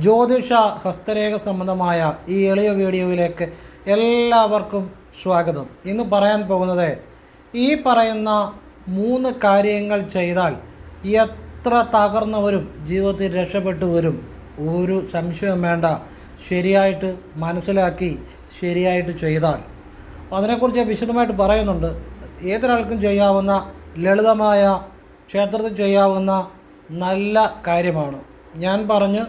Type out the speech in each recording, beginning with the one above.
ജ്യോതിഷ ഹസ്തരേഖ സംബന്ധമായ ഈ എളിയ വീഡിയോയിലേക്ക് എല്ലാവർക്കും സ്വാഗതം. ഇന്ന് പറയാൻ പോകുന്നത് ഈ പറയുന്ന 3 കാര്യങ്ങൾ ചെയ്താൽ എത്ര തകർന്നവരും ജീവിതത്തിൽ രക്ഷപ്പെട്ടു വരും. ഒരു സംശയം വേണ്ട. ശരിയായിട്ട് മനസ്സിലാക്കി ശരിയായിട്ട് ചെയ്താൽ അതിനെക്കുറിച്ച് വിശദമായിട്ട് പറയുന്നുണ്ട്. ഏതൊരാൾക്കും ചെയ്യാവുന്ന ലളിതമായ ക്ഷേത്രത്തിൽ ചെയ്യാവുന്ന നല്ല കാര്യമാണ്. ഞാൻ പറഞ്ഞ്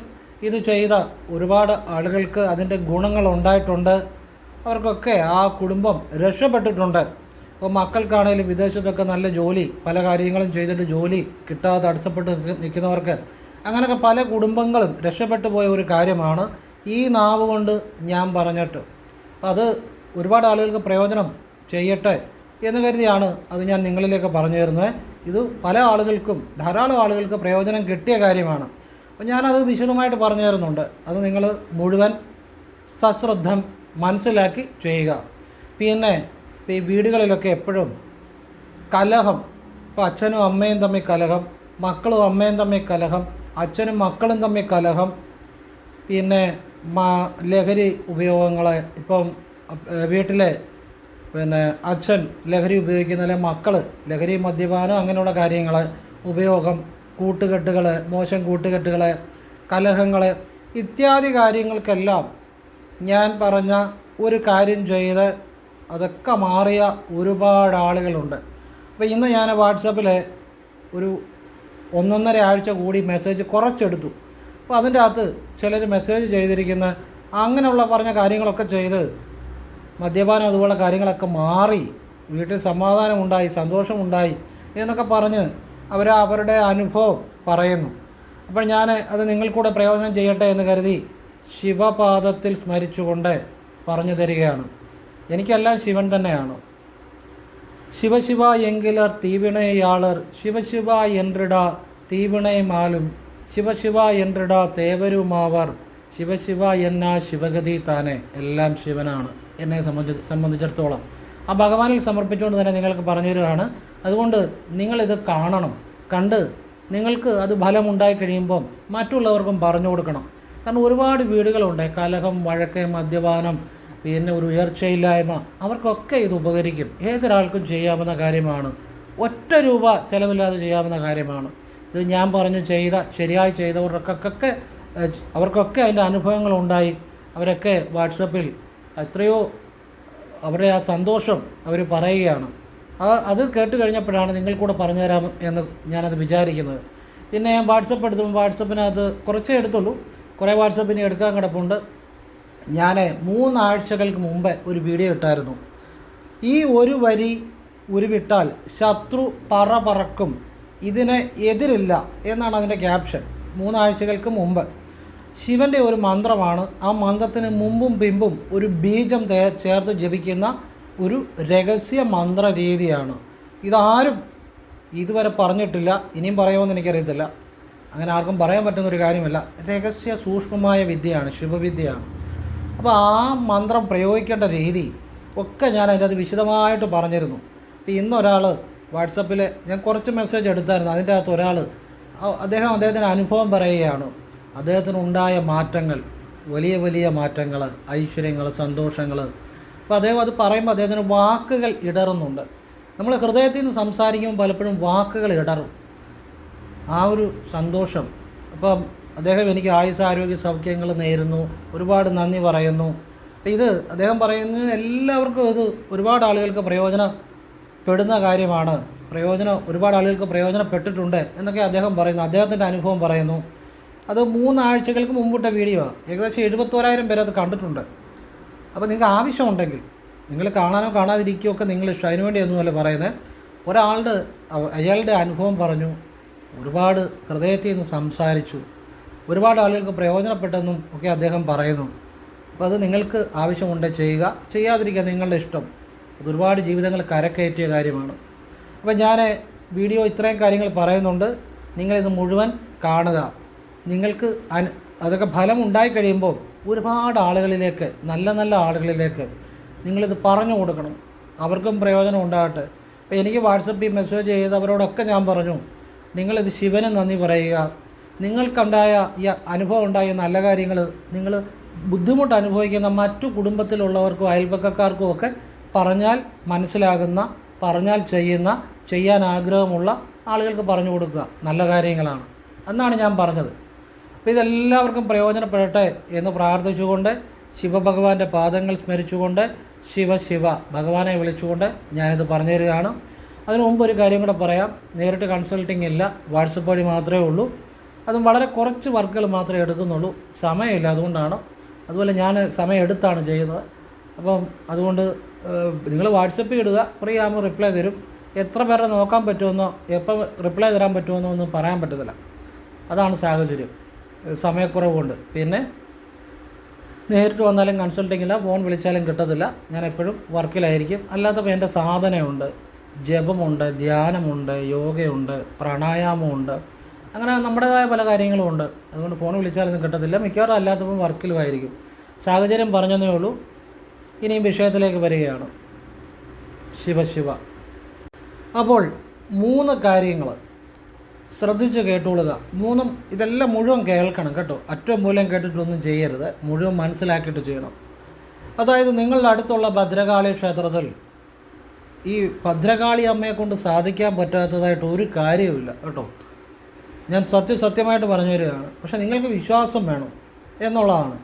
ഇത് ചെയ്ത ഒരുപാട് ആളുകൾക്ക് അതിൻ്റെ ഗുണങ്ങൾ ഉണ്ടായിട്ടുണ്ട്. അവർക്കൊക്കെ ആ കുടുംബം രക്ഷപ്പെട്ടിട്ടുണ്ട്. ഇപ്പോൾ മക്കൾക്കാണെങ്കിലും വിദേശത്തൊക്കെ നല്ല ജോലി, പല കാര്യങ്ങളും ചെയ്തിട്ട് ജോലി കിട്ടാതെ തടസ്സപ്പെട്ട് നിൽക്കുന്നവർക്ക് അങ്ങനെയൊക്കെ പല കുടുംബങ്ങളും രക്ഷപ്പെട്ടു പോയ ഒരു കാര്യമാണ് ഈ നാവ് കൊണ്ട് ഞാൻ പറഞ്ഞിട്ട്. അത് ഒരുപാട് ആളുകൾക്ക് പ്രയോജനം ചെയ്യട്ടെ എന്ന് കരുതിയാണ് അത് ഞാൻ നിങ്ങളിലേക്ക് പറഞ്ഞു തരുന്നത്. ഇത് പല ആളുകൾക്കും ധാരാളം ആളുകൾക്ക് പ്രയോജനം കിട്ടിയ കാര്യമാണ്. അപ്പോൾ ഞാനത് വിശദമായിട്ട് പറഞ്ഞു തരുന്നുണ്ട്. അത് നിങ്ങൾ മുഴുവൻ സശ്രദ്ധം മനസ്സിലാക്കി ചെയ്യുക. പിന്നെ ഈ വീടുകളിലൊക്കെ എപ്പോഴും കലഹം, ഇപ്പോൾ അച്ഛനും അമ്മയും തമ്മിൽ കലഹം, മക്കളും അമ്മയും തമ്മിൽ കലഹം, അച്ഛനും മക്കളും തമ്മിൽ കലഹം, പിന്നെ ലഹരി ഉപയോഗങ്ങളെ, ഇപ്പം വീട്ടിലെ അച്ഛൻ ലഹരി ഉപയോഗിക്കുന്നതിലെ മക്കൾ ലഹരി, മദ്യപാനം, അങ്ങനെയുള്ള കാര്യങ്ങൾ ഉപയോഗം, കൂട്ടുകെട്ടുകൾ, മോശം കൂട്ടുകെട്ടുകൾ, കലഹങ്ങൾ ഇത്യാദി കാര്യങ്ങൾക്കെല്ലാം ഞാൻ പറഞ്ഞ ഒരു കാര്യം ചെയ്ത് അതൊക്കെ മാറിയ ഒരുപാട് ആളുകളുണ്ട്. അപ്പോൾ ഇന്ന് ഞാൻ വാട്സാപ്പിൽ ഒരു 1.5 ആഴ്ച കൂടി മെസ്സേജ് കുറച്ചെടുത്തു. അപ്പോൾ അതിൻ്റെ അകത്ത് ചിലർ മെസ്സേജ് ചെയ്തിരിക്കുന്ന അങ്ങനെയുള്ള പറഞ്ഞ കാര്യങ്ങളൊക്കെ ചെയ്ത് മദ്യപാനം അതുപോലെ കാര്യങ്ങളൊക്കെ മാറി, വീട്ടിൽ സമാധാനമുണ്ടായി, സന്തോഷമുണ്ടായി എന്നൊക്കെ പറഞ്ഞ് അവരുടെ അനുഭവം പറയുന്നു. അപ്പോൾ ഞാൻ അത് നിങ്ങൾക്കൂടെ പ്രയോജനം ചെയ്യട്ടെ എന്ന് കരുതി ശിവപാദത്തിൽ സ്മരിച്ചുകൊണ്ട് പറഞ്ഞു തരികയാണ്. എനിക്കെല്ലാം ശിവൻ തന്നെയാണ്. ശിവശിവ എങ്കിലർ തീവിണയാളർ, ശിവശിവ என்றிட തീവിണை മാലും, ശിവശിവ என்றிட തേവരുമാവർ, ശിവശിവ എന്നാ ശിവഗതി താനെ. എല്ലാം ശിവനാണ് എന്നെ സംബന്ധിച്ചിടത്തോളം. ആ ഭഗവാനിൽ സമർപ്പിച്ചുകൊണ്ട് തന്നെ നിങ്ങൾക്ക് പറഞ്ഞു തരികയാണ്. അതുകൊണ്ട് നിങ്ങളിത് കാണണം. കണ്ട് നിങ്ങൾക്ക് അത് ഫലമുണ്ടായി കഴിയുമ്പം മറ്റുള്ളവർക്കും പറഞ്ഞു കൊടുക്കണം. കാരണം ഒരുപാട് വീടുകളുണ്ട്, കലഹം, വഴക്ക്, മദ്യപാനം, പിന്നെ ഒരു ഉയർച്ചയില്ലായ്മ, അവർക്കൊക്കെ ഇത് ഉപകരിക്കും. ഏതൊരാൾക്കും ചെയ്യാവുന്ന കാര്യമാണ്. ഒറ്റ രൂപ ചിലവില്ലാതെ ചെയ്യാവുന്ന കാര്യമാണ്. ഇത് ഞാൻ പറഞ്ഞു ശരിയായി അവർക്കൊക്കെ അതിൻ്റെ അനുഭവങ്ങളുണ്ടായി. അവരൊക്കെ വാട്സപ്പിൽ എത്രയോ അവരുടെ ആ സന്തോഷം അവർ പറയുകയാണ്. അത് കേട്ട് കഴിഞ്ഞപ്പോഴാണ് നിങ്ങൾ കൂടെ പറഞ്ഞു തരാം എന്ന് ഞാനത് വിചാരിക്കുന്നത്. പിന്നെ ഞാൻ വാട്സപ്പ് എടുത്തപ്പോൾ വാട്സപ്പിനകത്ത് കുറച്ചേ എടുത്തുള്ളൂ, കുറേ വാട്സപ്പിന് എടുക്കാൻ കിടപ്പുണ്ട്. ഞാൻ 3 ആഴ്ചകൾക്ക് മുമ്പ് ഒരു വീഡിയോ ഇട്ടായിരുന്നു. ഈ ഒരു വരി ഉരുവിട്ടാൽ ശത്രു പറക്കും, ഇതിന് എതിരില്ല എന്നാണ് അതിൻ്റെ ക്യാപ്ഷൻ. 3 ആഴ്ചകൾക്ക് മുമ്പ് ശിവൻ്റെ ഒരു മന്ത്രമാണ്. ആ മന്ത്രത്തിന് മുമ്പും പിമ്പും ഒരു ബീജം ചേർത്ത് ജപിക്കുന്ന ഒരു രഹസ്യ മന്ത്ര രീതിയാണ്. ഇതാരും ഇതുവരെ പറഞ്ഞിട്ടില്ല, ഇനിയും പറയുമെന്ന് എനിക്കറിയത്തില്ല. അങ്ങനെ ആർക്കും പറയാൻ പറ്റുന്നൊരു കാര്യമല്ല. രഹസ്യ സൂക്ഷ്മമായ വിദ്യയാണ്, ശിവവിദ്യയാണ്. അപ്പോൾ ആ മന്ത്രം പ്രയോഗിക്കേണ്ട രീതി ഒക്കെ ഞാൻ അതിൻ്റെ അത് വിശദമായിട്ട് പറഞ്ഞിരുന്നു. അപ്പോൾ ഇന്നൊരാൾ വാട്സപ്പിൽ ഞാൻ കുറച്ച് മെസ്സേജ് എടുത്തായിരുന്നു. അതിൻ്റെ അകത്ത് ഒരാൾ അദ്ദേഹത്തിൻ്റെ അനുഭവം പറയുകയാണ്. അദ്ദേഹത്തിനുണ്ടായ മാറ്റങ്ങൾ, വലിയ വലിയ മാറ്റങ്ങൾ, ഐശ്വര്യങ്ങൾ, സന്തോഷങ്ങൾ. അപ്പോൾ അദ്ദേഹം അത് പറയുമ്പോൾ അദ്ദേഹത്തിന് വാക്കുകൾ ഇടറുന്നുണ്ട്. നമ്മൾ ഹൃദയത്തിൽ നിന്ന് സംസാരിക്കുമ്പോൾ പലപ്പോഴും വാക്കുകൾ ഇടറും. ആ ഒരു സന്തോഷം. അപ്പം അദ്ദേഹം എനിക്ക് ആയുസ്സ്, ആരോഗ്യ സൗഖ്യങ്ങൾ നേരുന്നു, ഒരുപാട് നന്ദി പറയുന്നു. അപ്പോൾ ഇത് അദ്ദേഹം പറയുന്നത് എല്ലാവർക്കും ഇത് ഒരുപാട് ആളുകൾക്ക് പ്രയോജനപ്പെടുന്ന കാര്യമാണ്. ഒരുപാട് ആളുകൾക്ക് പ്രയോജനപ്പെട്ടിട്ടുണ്ട് എന്നൊക്കെ അദ്ദേഹം പറയുന്നു. അദ്ദേഹത്തിൻ്റെ അനുഭവം പറയുന്നു. അത് 3 ആഴ്ചകൾക്ക് മുമ്പിട്ട വീഡിയോ. ഏകദേശം 71,000 പേര് അത് കണ്ടിട്ടുണ്ട്. അപ്പോൾ നിങ്ങൾക്ക് ആവശ്യമുണ്ടെങ്കിൽ നിങ്ങൾ കാണാനോ കാണാതിരിക്കുകയോ ഒക്കെ നിങ്ങൾ ഇഷ്ടം, അതിനുവേണ്ടി ഒന്നുമല്ല പറയുന്നത്. അയാളുടെ അനുഭവം പറഞ്ഞു, ഒരുപാട് ഹൃദയത്തിൽ നിന്ന് സംസാരിച്ചു, ഒരുപാട് ആളുകൾക്ക് പ്രയോജനപ്പെട്ടെന്നും ഒക്കെ അദ്ദേഹം പറയുന്നു. അപ്പോൾ അത് നിങ്ങൾക്ക് ആവശ്യമുണ്ടെങ്കിൽ ചെയ്യുക, ചെയ്യാതിരിക്കുക നിങ്ങളുടെ ഇഷ്ടം. അത് ഒരുപാട് ജീവിതങ്ങൾ കരക്കയറ്റിയ കാര്യമാണ്. അപ്പോൾ ഞാൻ വീഡിയോ ഇത്രയും കാര്യങ്ങൾ പറയുന്നുണ്ട്. നിങ്ങളിത് മുഴുവൻ കാണുക. നിങ്ങൾക്ക് അതൊക്കെ ഫലം ഉണ്ടായി കഴിയുമ്പോൾ ഒരുപാട് ആളുകളിലേക്ക്, നല്ല നല്ല ആളുകളിലേക്ക് നിങ്ങളിത് പറഞ്ഞു കൊടുക്കണം. അവർക്കും പ്രയോജനം ഉണ്ടാകട്ടെ. അപ്പോൾ എനിക്ക് വാട്സപ്പിൽ മെസ്സേജ് ചെയ്തവരോടൊക്കെ ഞാൻ പറഞ്ഞു, നിങ്ങളിത് ശിവന് നന്ദി പറയുക, നിങ്ങൾക്കുണ്ടായ ഈ അനുഭവം ഉണ്ടായ നല്ല കാര്യങ്ങൾ നിങ്ങൾ ബുദ്ധിമുട്ട് അനുഭവിക്കുന്ന മറ്റു കുടുംബത്തിലുള്ളവർക്കും അയൽപക്കക്കാർക്കും ഒക്കെ പറഞ്ഞാൽ മനസ്സിലാകുന്ന, പറഞ്ഞാൽ ചെയ്യാൻ ആഗ്രഹമുള്ള ആളുകൾക്ക് പറഞ്ഞു കൊടുക്കുക. നല്ല കാര്യങ്ങളാണ് എന്നാണ് ഞാൻ പറഞ്ഞത്. അപ്പോൾ ഇതെല്ലാവർക്കും പ്രയോജനപ്പെടട്ടെ എന്ന് പ്രാർത്ഥിച്ചുകൊണ്ട്, ശിവഭഗവാന്റെ പാദങ്ങൾ സ്മരിച്ചുകൊണ്ട്, ശിവ ഭഗവാനെ വിളിച്ചുകൊണ്ട് ഞാനിത് പറഞ്ഞു തരികയാണ്. അതിനു മുമ്പ് ഒരു കാര്യം കൂടെ പറയാം. നേരിട്ട് കൺസൾട്ടിങ് ഇല്ല, വാട്സപ്പ് വഴി മാത്രമേ ഉള്ളൂ. അതും വളരെ കുറച്ച് വർക്കുകൾ മാത്രമേ എടുക്കുന്നുള്ളൂ. സമയമില്ല, അതുകൊണ്ടാണ്. അതുപോലെ ഞാൻ സമയം എടുത്താണ് ചെയ്യുന്നത്. അപ്പം അതുകൊണ്ട് നിങ്ങൾ വാട്സപ്പിൽ ഇടുക, ഫ്രീ ആകുമ്പോൾ റിപ്ലൈ തരും. എത്ര പേരെ നോക്കാൻ പറ്റുമെന്നോ എപ്പോൾ റിപ്ലൈ തരാൻ പറ്റുമെന്നോ ഒന്നും പറയാൻ പറ്റത്തില്ല. അതാണ് സാഹചര്യം, സമയക്കുറവ് കൊണ്ട്. പിന്നെ നേരിട്ട് വന്നാലും കൺസൾട്ടിങ് ഇല്ല, ഫോൺ വിളിച്ചാലും കിട്ടത്തില്ല. ഞാൻ എപ്പോഴും വർക്കിലായിരിക്കും. അല്ലാത്തപ്പോൾ എൻ്റെ സാധനമുണ്ട്, ജപമുണ്ട്, ധ്യാനമുണ്ട്, യോഗയുണ്ട്, പ്രാണായാമമുണ്ട്, അങ്ങനെ നമ്മുടേതായ പല കാര്യങ്ങളും ഉണ്ട്. അതുകൊണ്ട് ഫോൺ വിളിച്ചാലൊന്നും കിട്ടത്തില്ല. മിക്കവാറും അല്ലാത്തപ്പോൾ വർക്കിലുമായിരിക്കും. സാഹചര്യം പറഞ്ഞതേ ഉള്ളൂ. ഇനിയും വിഷയത്തിലേക്ക് വരികയാണ്. ശിവ. അപ്പോൾ 3 കാര്യങ്ങൾ ശ്രദ്ധിച്ച് കേട്ടുകൊള്ളുക. ഇതെല്ലാം മുഴുവൻ കേൾക്കണം കേട്ടോ. അറ്റവും മൂലം കേട്ടിട്ടൊന്നും ചെയ്യരുത്, മുഴുവൻ മനസ്സിലാക്കിയിട്ട് ചെയ്യണം. അതായത് നിങ്ങളുടെ അടുത്തുള്ള ഭദ്രകാളി ക്ഷേത്രത്തിൽ ഈ ഭദ്രകാളി അമ്മയെ കൊണ്ട് സാധിക്കാൻ പറ്റാത്തതായിട്ട് ഒരു കാര്യവുമില്ല കേട്ടോ. ഞാൻ സത്യമായിട്ട് പറഞ്ഞു തരികയാണ്. പക്ഷേ നിങ്ങൾക്ക് വിശ്വാസം വേണം എന്നുള്ളതാണ്.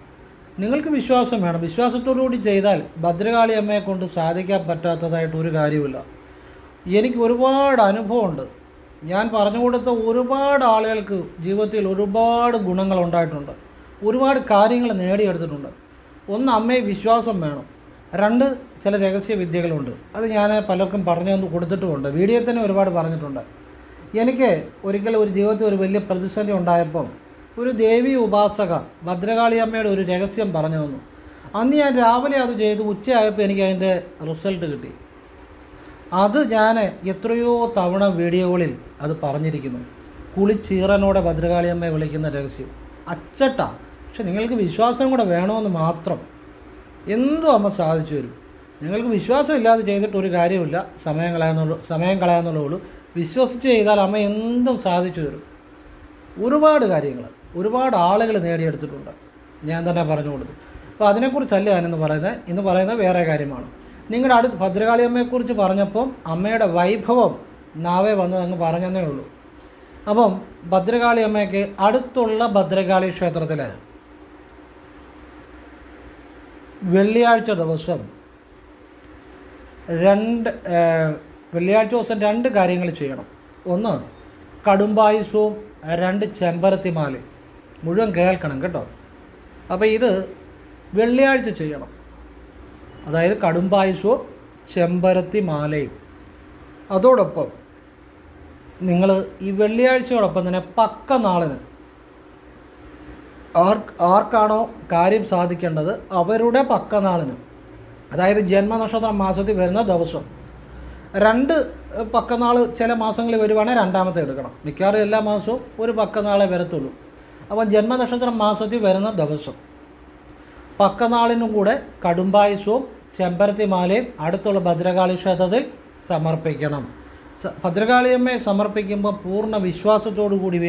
നിങ്ങൾക്ക് വിശ്വാസം വേണം. വിശ്വാസത്തോടുകൂടി ചെയ്താൽ ഭദ്രകാളി അമ്മയെ കൊണ്ട് സാധിക്കാൻ പറ്റാത്തതായിട്ട് ഒരു കാര്യമില്ല. എനിക്ക് ഒരുപാട് അനുഭവമുണ്ട്. ഞാൻ പറഞ്ഞു കൊടുത്ത ഒരുപാട് ആളുകൾക്ക് ജീവിതത്തിൽ ഒരുപാട് ഗുണങ്ങളുണ്ടായിട്ടുണ്ട്, ഒരുപാട് കാര്യങ്ങൾ നേടിയെടുത്തിട്ടുണ്ട്. ഒന്ന്, അമ്മയെ വിശ്വാസം വേണം. 2, ചില രഹസ്യ വിദ്യകളുണ്ട്. അത് ഞാൻ പലർക്കും പറഞ്ഞു തന്നു കൊടുത്തിട്ടുമുണ്ട്. വീഡിയോ തന്നെ ഒരുപാട് പറഞ്ഞിട്ടുണ്ട്. എനിക്ക് ഒരിക്കൽ ഒരു ജീവിതത്തിൽ ഒരു വലിയ പ്രതിസന്ധി ഉണ്ടായപ്പം ഒരു ദേവി ഉപാസക ഭദ്രകാളി അമ്മയുടെ ഒരു രഹസ്യം പറഞ്ഞു തന്നു. അന്ന് ഞാൻ രാവിലെ അത് ചെയ്തു, ഉച്ചയായപ്പോൾ എനിക്ക് അതിൻ്റെ റിസൾട്ട് കിട്ടി. അത് ഞാൻ എത്രയോ തവണ വീഡിയോകളിൽ അത് പറഞ്ഞിരിക്കുന്നു. കുളിച്ചീറനോടെ ഭദ്രകാളി അമ്മയെ വിളിക്കുന്ന രഹസ്യം അച്ചട്ടാ. പക്ഷെ നിങ്ങൾക്ക് വിശ്വാസം കൂടെ വേണമെന്ന് മാത്രം. എന്തും അമ്മ സാധിച്ചു വരും. നിങ്ങൾക്ക് വിശ്വാസം ഇല്ലാതെ ചെയ്തിട്ട് ഒരു കാര്യമില്ല. സമയം കളയാന്നുള്ളൂ. വിശ്വസിച്ച് ചെയ്താൽ അമ്മ എന്തും സാധിച്ചു തരും. ഒരുപാട് കാര്യങ്ങൾ ഒരുപാട് ആളുകൾ നേടിയെടുത്തിട്ടുണ്ട്. ഞാൻ തന്നെ പറഞ്ഞു കൊടുത്തു. അപ്പോൾ അതിനെക്കുറിച്ചല്ല ഞാനിന്ന് പറയുന്നത്. ഇന്ന് പറയുന്നത് വേറെ കാര്യമാണ്. നിങ്ങളുടെ അടുത്ത് ഭദ്രകാളി അമ്മയെക്കുറിച്ച് പറഞ്ഞപ്പം അമ്മയുടെ വൈഭവം നാവേ വന്നത് അങ്ങ് പറഞ്ഞതേ ഉള്ളൂ. അപ്പം ഭദ്രകാളി അമ്മയ്ക്ക് അടുത്തുള്ള ഭദ്രകാളി ക്ഷേത്രത്തിൽ വെള്ളിയാഴ്ച ദിവസം വെള്ളിയാഴ്ച ദിവസം 2 കാര്യങ്ങൾ ചെയ്യണം. 1, കടുംബായുസവും 2, ചെമ്പരത്തിമാല. മുഴുവൻ കേൾക്കണം കേട്ടോ. അപ്പോൾ ഇത് വെള്ളിയാഴ്ച ചെയ്യണം. അതായത് കടുംബായുസവും ചെമ്പരത്തിമാലയും. അതോടൊപ്പം നിങ്ങൾ ഈ വെള്ളിയാഴ്ചയോടൊപ്പം തന്നെ പക്ക നാളിന് ആർക്കാണോ കാര്യം സാധിക്കേണ്ടത് അവരുടെ പക്ക നാളിന്, അതായത് ജന്മനക്ഷത്ര മാസത്തിൽ വരുന്ന ദിവസം 2 പക്കനാൾ ചില മാസങ്ങളിൽ വരുവാണെങ്കിൽ 2ാമത്തെ എടുക്കണം. മിക്കവാറും എല്ലാ മാസവും ഒരു പക്കനാളെ വരത്തുള്ളൂ. അപ്പം ജന്മനക്ഷത്ര മാസത്തിൽ വരുന്ന ദിവസം പക്കനാളിനും കൂടെ കടുംബായുസവും ചെമ്പരത്തിമാലയും അടുത്തുള്ള ഭദ്രകാളി ക്ഷേത്രത്തിൽ സമർപ്പിക്കണം. ഭദ്രകാളിയമ്മയെ സമർപ്പിക്കുമ്പോൾ പൂർണ്ണ വിശ്വാസത്തോടു കൂടി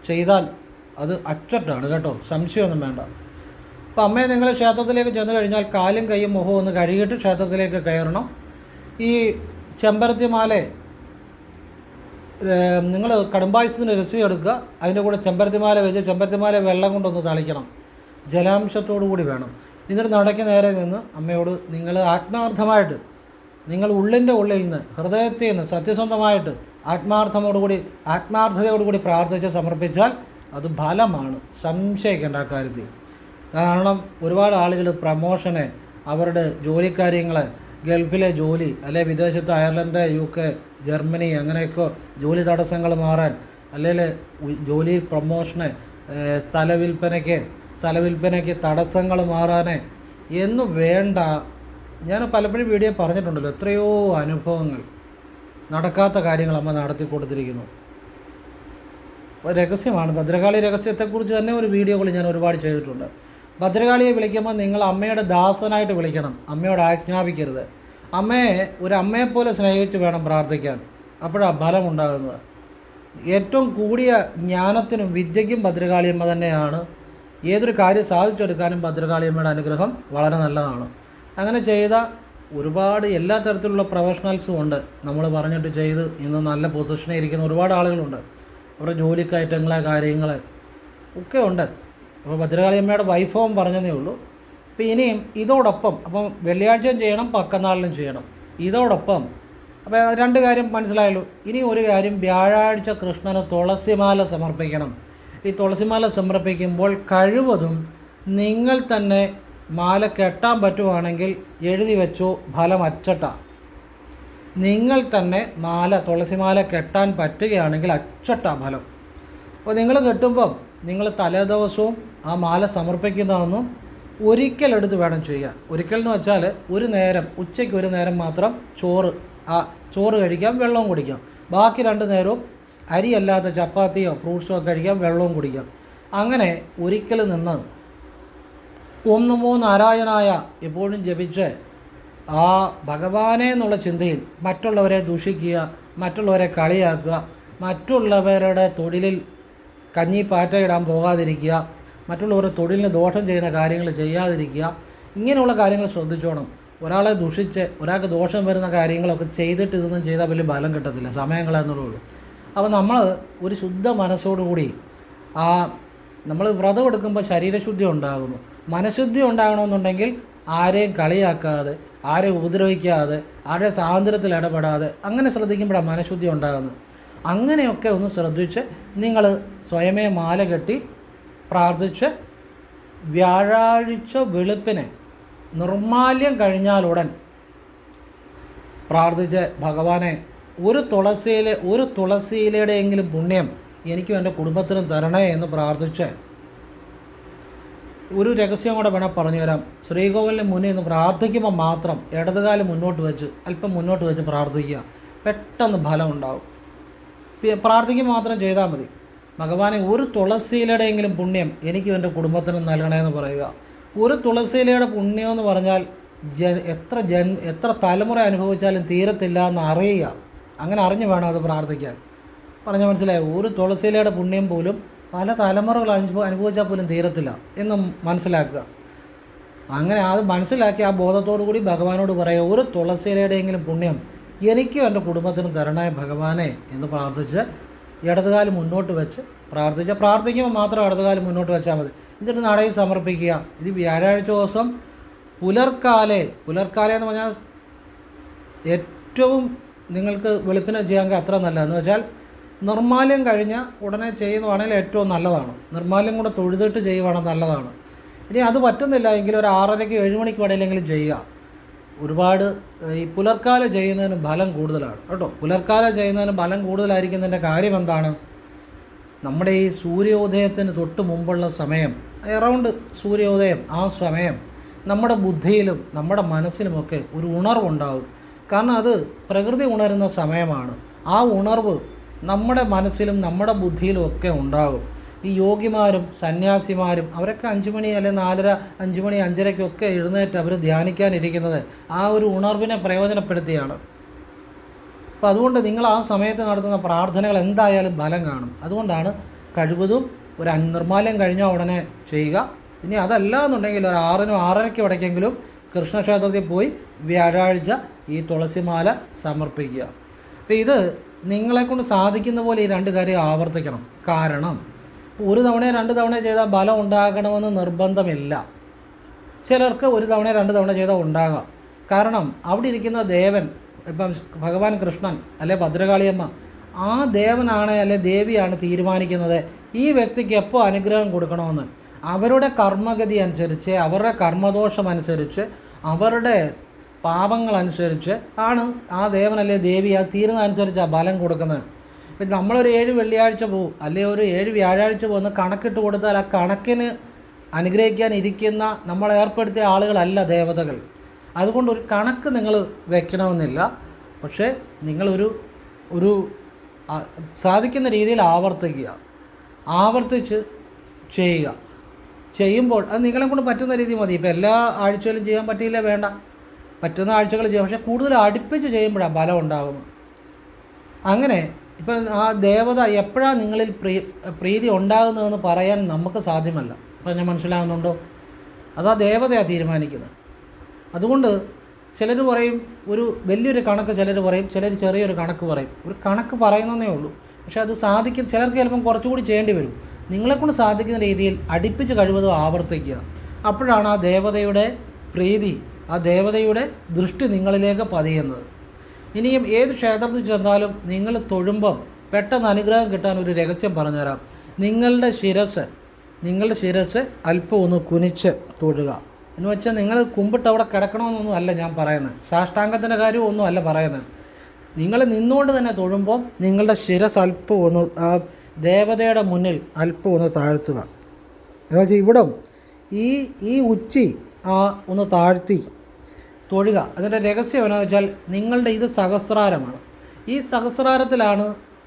ചെയ്താൽ അത് അച്ചട്ടാണ് കേട്ടോ, സംശയമൊന്നും വേണ്ട. അപ്പോൾ അമ്മയെ നിങ്ങൾ ക്ഷേത്രത്തിലേക്ക് ചെന്ന് കഴിഞ്ഞാൽ കാലും കൈയും മുഖവും ഒന്ന് കഴുകിയിട്ട് ക്ഷേത്രത്തിലേക്ക് കയറണം. ഈ ചെമ്പരത്തിമാല നിങ്ങൾ കടുംബായുസത്തിന് രസീത് എടുക്കുക. അതിൻ്റെ കൂടെ ചെമ്പരത്തിമാല വെച്ച് ചെമ്പരത്തിമാല വെള്ളം കൊണ്ടൊന്ന് തളിക്കണം. ജലാംശത്തോടു കൂടി വേണം. എന്നിട്ട് നടക്കി നേരെ നിന്ന് അമ്മയോട് നിങ്ങൾ ആത്മാർത്ഥമായിട്ട്, നിങ്ങൾ ഉള്ളിൻ്റെ ഉള്ളിൽ നിന്ന്, ഹൃദയത്തിൽ നിന്ന് സത്യസന്ധമായിട്ട് ആത്മാർത്ഥതയോടുകൂടി പ്രാർത്ഥിച്ച് സമർപ്പിച്ചാൽ അത് ഫലമാണ്, സംശയിക്കേണ്ട ആ കാര്യത്തിൽ. കാരണം ഒരുപാട് ആളുകൾ പ്രമോഷന്, അവരുടെ ജോലിക്കാര്യങ്ങൾ, ഗൾഫിലെ ജോലി, അല്ലെ വിദേശത്ത് അയർലൻഡ്, UK, ജർമ്മനി അങ്ങനെയൊക്കെ ജോലി തടസ്സങ്ങൾ മാറാൻ, അല്ലെങ്കിൽ ജോലി പ്രമോഷന്, സ്ഥലവിൽപ്പനയ്ക്ക് തടസ്സങ്ങൾ മാറാൻ എന്ന് വേണ്ട. ഞാൻ പലപ്പോഴും വീഡിയോ പറഞ്ഞിട്ടുണ്ടല്ലോ, എത്രയോ അനുഭവങ്ങൾ, നടക്കാത്ത കാര്യങ്ങൾ അമ്മ നടത്തി കൊടുത്തിരിക്കുന്നു. രഹസ്യമാണ്. ഭദ്രകാളി രഹസ്യത്തെക്കുറിച്ച് തന്നെ ഒരു വീഡിയോകൾ ഞാൻ ഒരുപാട് ചെയ്തിട്ടുണ്ട്. ഭദ്രകാളിയെ വിളിക്കുമ്പോൾ നിങ്ങൾ അമ്മയുടെ ദാസനായിട്ട് വിളിക്കണം, അമ്മയോട് ആജ്ഞാപിക്കരുത്. അമ്മയെ ഒരു അമ്മയെപ്പോലെ സ്നേഹിച്ച് വേണം പ്രാർത്ഥിക്കാൻ, അപ്പോഴാണ് ഫലമുണ്ടാകുന്നത്. ഏറ്റവും കൂടിയ ജ്ഞാനത്തിനും വിദ്യയ്ക്കും ഭദ്രകാളിയമ്മ തന്നെയാണ്. ഏതൊരു കാര്യം സാധിച്ചെടുക്കാനും ഭദ്രകാളിയമ്മയുടെ അനുഗ്രഹം വളരെ നല്ലതാണ്. അങ്ങനെ ചെയ്ത ഒരുപാട് എല്ലാ തരത്തിലുള്ള പ്രൊഫഷണൽസും ഉണ്ട്. നമ്മൾ പറഞ്ഞിട്ട് ചെയ്ത് ഇന്ന് നല്ല പൊസിഷനിൽ ഇരിക്കുന്ന ഒരുപാട് ആളുകളുണ്ട്. അവരുടെ ജോലിക്കയറ്റങ്ങളെ കാര്യങ്ങൾ ഒക്കെ ഉണ്ട്. അപ്പോൾ ഭദ്രകാളിയമ്മയുടെ വൈഭവം പറഞ്ഞതേ ഉള്ളൂ. അപ്പോൾ ഇനിയും ഇതോടൊപ്പം അപ്പം വെള്ളിയാഴ്ചയും ചെയ്യണം, പക്കനാളിലും ചെയ്യണം. ഇതോടൊപ്പം അപ്പോൾ രണ്ട് കാര്യം മനസ്സിലായല്ലോ. ഇനി ഒരു കാര്യം, വ്യാഴാഴ്ച കൃഷ്ണന് തുളസിമാല സമർപ്പിക്കണം. ഈ തുളസിമാല സമർപ്പിക്കുമ്പോൾ കഴിവതും നിങ്ങൾ തന്നെ മാല കെട്ടാൻ പറ്റുവാണെങ്കിൽ എഴുതി വെച്ചോ, ഫലം അച്ചട്ട. നിങ്ങൾ തന്നെ തുളസിമാല കെട്ടാൻ പറ്റുകയാണെങ്കിൽ അച്ചട്ട ഫലം. അപ്പോൾ നിങ്ങൾ കെട്ടുമ്പം നിങ്ങൾ തലേദിവസവും ആ മാല സമർപ്പിക്കുന്നതൊന്നും ഒരിക്കലെടുത്ത് വേണം ചെയ്യാൻ. ഒരിക്കലെന്ന് വെച്ചാൽ ഒരു നേരം, ഉച്ചയ്ക്ക് ഒരു നേരം മാത്രം ചോറ് കഴിക്കാം, വെള്ളവും കുടിക്കാം. ബാക്കി 2 നേരവും അരിയല്ലാത്ത ചപ്പാത്തിയോ ഫ്രൂട്ട്സോ കഴിക്കാം, വെള്ളവും കുടിക്കാം. അങ്ങനെ ഒരിക്കൽ നിന്ന് 1 3 നാരായണായ എപ്പോഴും ജപിച്ച് ആ ഭഗവാനെ എന്നുള്ള ചിന്തയിൽ മറ്റുള്ളവരെ ദൂഷിക്കുക, മറ്റുള്ളവരെ കളിയാക്കുക, മറ്റുള്ളവരുടെ തൊഴിലിൽ കഞ്ഞി പാറ്റയിടാൻ പോകാതിരിക്കുക, മറ്റുള്ളവരുടെ തൊഴിലിന് ദോഷം ചെയ്യുന്ന കാര്യങ്ങൾ ചെയ്യാതിരിക്കുക. ഇങ്ങനെയുള്ള കാര്യങ്ങൾ ശ്രദ്ധിച്ചോണം. ഒരാളെ ദുഷിച്ച് ഒരാൾക്ക് ദോഷം വരുന്ന കാര്യങ്ങളൊക്കെ ചെയ്തിട്ട് ഇതൊന്നും ചെയ്താൽ വലിയ ബലം കിട്ടത്തില്ല, സമയം കളയാന്നുള്ളൂ. അപ്പോൾ നമ്മൾ ഒരു ശുദ്ധ മനസ്സോടുകൂടി നമ്മൾ വ്രതം എടുക്കുമ്പോൾ ശരീരശുദ്ധി ഉണ്ടാകുന്നു. മനഃശുദ്ധി ഉണ്ടാകണമെന്നുണ്ടെങ്കിൽ ആരെയും കളിയാക്കാതെ, ആരെയും ഉപദ്രവിക്കാതെ, ആരുടെ സ്വാതന്ത്ര്യത്തിൽ ഇടപെടാതെ അങ്ങനെ ശ്രദ്ധിക്കുമ്പോഴാണ് മനഃശുദ്ധി ഉണ്ടാകുന്നത്. അങ്ങനെയൊക്കെ ഒന്ന് ശ്രദ്ധിച്ച് നിങ്ങൾ സ്വയമേ മാല കെട്ടി പ്രാർത്ഥിച്ച് വ്യാഴാഴ്ച വെളുപ്പിന് നിർമ്മാല്യം കഴിഞ്ഞാലുടൻ പ്രാർത്ഥിച്ച് ഭഗവാനെ ഒരു തുളസിയിലയുടെയെങ്കിലും പുണ്യം എനിക്കും എൻ്റെ കുടുംബത്തിനും തരണേ എന്ന് പ്രാർത്ഥിച്ച് ഒരു രഹസ്യം കൂടെ വേണം പറഞ്ഞുതരാം. ശ്രീകോവിലിന് മുന്നിൽ നിന്ന് പ്രാർത്ഥിക്കുമ്പോൾ മാത്രം ഇടതുകാലം അല്പം മുന്നോട്ട് വെച്ച് പ്രാർത്ഥിക്കുക. പെട്ടെന്ന് ഫലം ഉണ്ടാവും. പ്രാർത്ഥിക്കുക മാത്രം ചെയ്താൽ മതി. ഭഗവാനെ ഒരു തുളസിയിലയുടെയെങ്കിലും പുണ്യം എനിക്കും എൻ്റെ കുടുംബത്തിനും നൽകണമെന്ന് പറയുക. ഒരു തുളസിയിലയുടെ പുണ്യം എന്ന് പറഞ്ഞാൽ എത്ര തലമുറ അനുഭവിച്ചാലും തീരത്തില്ല എന്ന് അറിയുക. അങ്ങനെ അറിഞ്ഞു വേണം അത് പ്രാർത്ഥിക്കാൻ. പറഞ്ഞാൽ മനസ്സിലായോ? ഒരു തുളസിയിലയുടെ പുണ്യം പോലും പല തലമുറകൾ അനുഭവിച്ചാൽ പോലും തീരത്തില്ല എന്ന് മനസ്സിലാക്കുക. അങ്ങനെ അത് മനസ്സിലാക്കി ആ ബോധത്തോടു കൂടി ഭഗവാനോട് പറയുക, ഒരു തുളസിയിലയുടെയെങ്കിലും പുണ്യം എനിക്കും എൻ്റെ കുടുംബത്തിനും തരണേ ഭഗവാനെ എന്ന് പ്രാർത്ഥിച്ച് ഇടതുകാലം മുന്നോട്ട് വെച്ച് പ്രാർത്ഥിക്കുമ്പോൾ മാത്രം ഇടതുകാലം മുന്നോട്ട് വെച്ചാൽ മതി. എന്നിട്ട് നടയിൽ സമർപ്പിക്കുക. ഇത് വ്യാഴാഴ്ച ദിവസം പുലർക്കാലെ എന്ന് പറഞ്ഞാൽ ഏറ്റവും നിങ്ങൾക്ക് വെളുപ്പിനെ ചെയ്യാമെങ്കിൽ അത്ര നല്ലതെന്ന് വെച്ചാൽ നിർമ്മാല്യം കഴിഞ്ഞ് ഉടനെ ചെയ്യുന്നതാണെങ്കിൽ ഏറ്റവും നല്ലതാണ്. നിർമ്മാല്യം കൂടെ തൊഴുതിട്ട് ചെയ്യുവാണെങ്കിൽ നല്ലതാണ്. ഇനി അത് പറ്റുന്നില്ല എങ്കിൽ ഒരു 6:30 7 മണിക്ക് ഇടയിലെങ്കിലും ചെയ്യുക. ഒരുപാട് ഈ പുലർക്കാലം ചെയ്യുന്നതിന് ഫലം കൂടുതലാണ് കേട്ടോ. പുലർക്കാലം ചെയ്യുന്നതിന് ഫലം കൂടുതലായിരിക്കുന്നതിൻ്റെ കാര്യം എന്താണ്? നമ്മുടെ ഈ സൂര്യോദയത്തിന് തൊട്ട് മുമ്പുള്ള സമയം, എറൗണ്ട് സൂര്യോദയം, ആ സമയം നമ്മുടെ ബുദ്ധിയിലും നമ്മുടെ മനസ്സിലുമൊക്കെ ഒരു ഉണർവുണ്ടാകും. കാരണം അത് പ്രകൃതി ഉണരുന്ന സമയമാണ്. ആ ഉണർവ് നമ്മുടെ മനസ്സിലും നമ്മുടെ ബുദ്ധിയിലും ഒക്കെ ഉണ്ടാകും. ഈ യോഗിമാരും സന്യാസിമാരും അവരൊക്കെ 5 മണി അല്ലെങ്കിൽ 4:30 5 മണി 5:30 എഴുന്നേറ്റ് അവർ ധ്യാനിക്കാനിരിക്കുന്നത് ആ ഒരു ഉണർവിനെ പ്രയോജനപ്പെടുത്തിയാണ്. അപ്പോൾ അതുകൊണ്ട് നിങ്ങൾ ആ സമയത്ത് നടത്തുന്ന പ്രാർത്ഥനകൾ എന്തായാലും ഫലം കാണും. അതുകൊണ്ടാണ് കഴിവതും ഒരു നിർമ്മാല്യം കഴിഞ്ഞാൽ ഉടനെ ചെയ്യുക. ഇനി അതല്ല എന്നുണ്ടെങ്കിൽ ഒരു 6 6:30 ഇടയ്ക്കെങ്കിലും കൃഷ്ണക്ഷേത്രത്തിൽ പോയി വ്യാഴാഴ്ച ഈ തുളസിമാല സമർപ്പിക്കുക. അപ്പോൾ ഇത് നിങ്ങളെക്കൊണ്ട് സാധിക്കുന്ന പോലെ ഈ 2 കാര്യം ആവർത്തിക്കണം. കാരണം ഒരു തവണ 2 തവണ ചെയ്താൽ ഫലം ഉണ്ടാകണമെന്ന് നിർബന്ധമില്ല. ചിലർക്ക് 1 തവണ 2 തവണ ചെയ്താൽ ഉണ്ടാകാം. കാരണം അവിടെ ഇരിക്കുന്ന ദേവൻ, ഇപ്പം ഭഗവാൻ കൃഷ്ണൻ അല്ലെ ഭദ്രകാളിയമ്മ, ആ ദേവനാണ് അല്ലെ ദേവിയാണ് തീരുമാനിക്കുന്നത് ഈ വ്യക്തിക്ക് എപ്പോൾ അനുഗ്രഹം കൊടുക്കണമെന്ന്. അവരുടെ കർമ്മഗതി അനുസരിച്ച്, അവരുടെ കർമ്മദോഷം അനുസരിച്ച്, അവരുടെ പാപങ്ങളനുസരിച്ച് ആണ് ആ ദേവനല്ലേ ദേവി ആ തീരുന്നതനുസരിച്ചാണ് ഫലം കൊടുക്കുന്നത്. ഇപ്പം നമ്മളൊരു 7 വെള്ളിയാഴ്ച പോകും അല്ലെങ്കിൽ ഒരു 7 വ്യാഴാഴ്ച പോകുന്ന കണക്കിട്ട് കൊടുത്താൽ ആ കണക്കിന് അനുഗ്രഹിക്കാനിരിക്കുന്ന നമ്മൾ ഏർപ്പെടുത്തിയ ആളുകളല്ല ദേവതകൾ. അതുകൊണ്ട് ഒരു കണക്ക് നിങ്ങൾ വെക്കണമെന്നില്ല. പക്ഷേ നിങ്ങളൊരു സാധിക്കുന്ന രീതിയിൽ ആവർത്തിച്ച് ചെയ്യുമ്പോൾ അത് നിങ്ങളെ കൊണ്ട് പറ്റുന്ന രീതി മതി. ഇപ്പോൾ എല്ലാ ആഴ്ചയിലും ചെയ്യാൻ പറ്റിയില്ല, വേണ്ട, പറ്റുന്ന ആഴ്ചകൾ ചെയ്യാം. പക്ഷേ കൂടുതൽ അടുപ്പിച്ച് ചെയ്യുമ്പോഴാണ് ഫലം ഉണ്ടാകുന്നത്. അങ്ങനെ ഇപ്പം ആ ദേവത എപ്പോഴാണ് നിങ്ങളിൽ പ്രീതി ഉണ്ടാകുന്നതെന്ന് പറയാൻ നമുക്ക് സാധ്യമല്ല. അപ്പം ഞാൻ മനസ്സിലാകുന്നുണ്ടോ? അതാ ദേവതയാണ് തീരുമാനിക്കുന്നത്. അതുകൊണ്ട് ചിലർ പറയും ഒരു വലിയൊരു കണക്ക്, ചിലർ പറയും, ചിലർ ചെറിയൊരു കണക്ക് പറയും. ഒരു കണക്ക് പറയുന്നതേ ഉള്ളൂ, പക്ഷെ അത് സാധിക്കും. ചിലർക്ക് ചിലപ്പം കുറച്ചുകൂടി ചെയ്യേണ്ടി വരും. നിങ്ങളെക്കൊണ്ട് സാധിക്കുന്ന രീതിയിൽ അടുപ്പിച്ച് കഴിവതും ആവർത്തിക്കുക. അപ്പോഴാണ് ആ ദേവതയുടെ പ്രീതി, ആ ദേവതയുടെ ദൃഷ്ടി നിങ്ങളിലേക്ക് പതിയുന്നത്. ഇനിയും ഏത് ക്ഷേത്രത്തിൽ ചെന്നാലും നിങ്ങൾ തൊഴുമ്പം പെട്ടെന്ന് അനുഗ്രഹം കിട്ടാൻ ഒരു രഹസ്യം പറഞ്ഞുതരാം. നിങ്ങളുടെ ശിരസ് അല്പം ഒന്ന് കുനിച്ച് തൊഴുക. എന്ന് വെച്ചാൽ നിങ്ങൾ കുമ്പിട്ട് അവിടെ കിടക്കണമെന്നൊന്നും അല്ല ഞാൻ പറയുന്നത്, സാഷ്ടാംഗത്തിൻ്റെ കാര്യം ഒന്നും അല്ല പറയുന്നത്. നിങ്ങൾ നിന്നുകൊണ്ട് തന്നെ തൊഴുമ്പോൾ നിങ്ങളുടെ ശിരസ് അല്പം ഒന്ന് ആ ദേവതയുടെ മുന്നിൽ അല്പം ഒന്ന് താഴ്ത്തുക. എന്ന് വെച്ചാൽ ഇവിടം ഈ ഉച്ചി ഒന്ന് താഴ്ത്തി തൊഴുക. അതിൻ്റെ രഹസ്യം എന്താണെന്ന് വെച്ചാൽ നിങ്ങളുടെ ഇത് സഹസ്രാരമാണ്. ഈ സഹസ്രാരത്തിലാണ്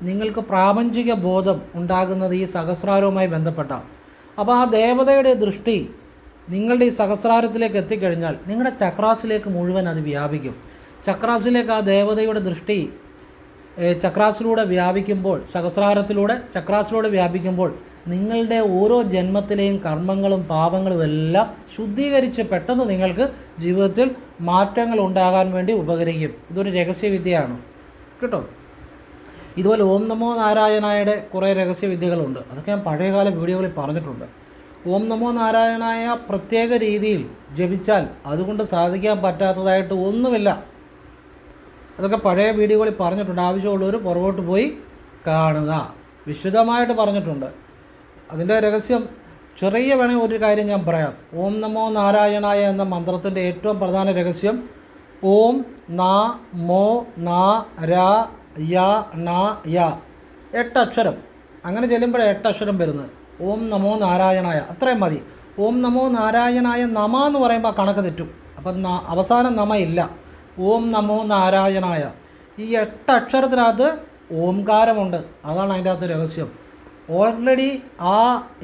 നിങ്ങൾക്ക് പ്രാപഞ്ചിക ബോധം ഉണ്ടാകുന്നത്, ഈ സഹസ്രാരവുമായി ബന്ധപ്പെട്ടാണ്. അപ്പോൾ ആ ദേവതയുടെ ദൃഷ്ടി നിങ്ങളുടെ ഈ സഹസ്രാരത്തിലേക്ക് എത്തിക്കഴിഞ്ഞാൽ നിങ്ങളുടെ ചക്രാസിലേക്ക് മുഴുവൻ അത് വ്യാപിക്കും. ചക്രാസിലേക്ക് ആ ദേവതയുടെ ദൃഷ്ടി ചക്രാസിലൂടെ വ്യാപിക്കുമ്പോൾ, ചക്രാസിലൂടെ വ്യാപിക്കുമ്പോൾ നിങ്ങളുടെ ഓരോ ജന്മത്തിലെയും കർമ്മങ്ങളും പാപങ്ങളും എല്ലാം ശുദ്ധീകരിച്ച് പെട്ടെന്ന് നിങ്ങൾക്ക് ജീവിതത്തിൽ മാറ്റങ്ങൾ ഉണ്ടാകാൻ വേണ്ടി ഉപകരിക്കും. ഇതൊരു രഹസ്യവിദ്യയാണ് കേട്ടോ. ഇതുപോലെ ഓം നമോ നാരായണായുടെ കുറേ രഹസ്യവിദ്യകളുണ്ട്. അതൊക്കെ ഞാൻ പഴയകാല വീഡിയോകളിൽ പറഞ്ഞിട്ടുണ്ട്. ഓം നമോ നാരായണായ പ്രത്യേക രീതിയിൽ ജപിച്ചാൽ അതുകൊണ്ട് സാധിക്കാൻ പറ്റാത്തതായിട്ട് ഒന്നുമില്ല. അതൊക്കെ പഴയ വീഡിയോകളിൽ പറഞ്ഞിട്ടുണ്ട്. ആവശ്യമുള്ളവർ പുറകോട്ട് പോയി കാണുക. വിശദമായിട്ട് പറഞ്ഞിട്ടുണ്ട്. അതിൻ്റെ രഹസ്യം ചെറിയ വേണമെങ്കിൽ ഒരു കാര്യം ഞാൻ പറയാം. ഓം നമോ നാരായണായ എന്ന മന്ത്രത്തിൻ്റെ ഏറ്റവും പ്രധാന രഹസ്യം ഓം നാ മോ നാ രാ യ നാ യ 8 അക്ഷരം. അങ്ങനെ ചെല്ലുമ്പോഴേ 8 അക്ഷരം വരുന്നത്. ഓം നമോ നാരായണായ അത്രയും മതി. ഓം നമോ നാരായണായ നമ എന്ന് പറയുമ്പോൾ കണക്ക് തെറ്റും. അപ്പം അവസാനം നമ ഇല്ല. ഓം നമോ നാരായണായ ഈ 8 അക്ഷരത്തിനകത്ത് ഓംകാരമുണ്ട്. അതാണ് അതിൻ്റെ അകത്ത് രഹസ്യം. ഓൾറെഡി ആ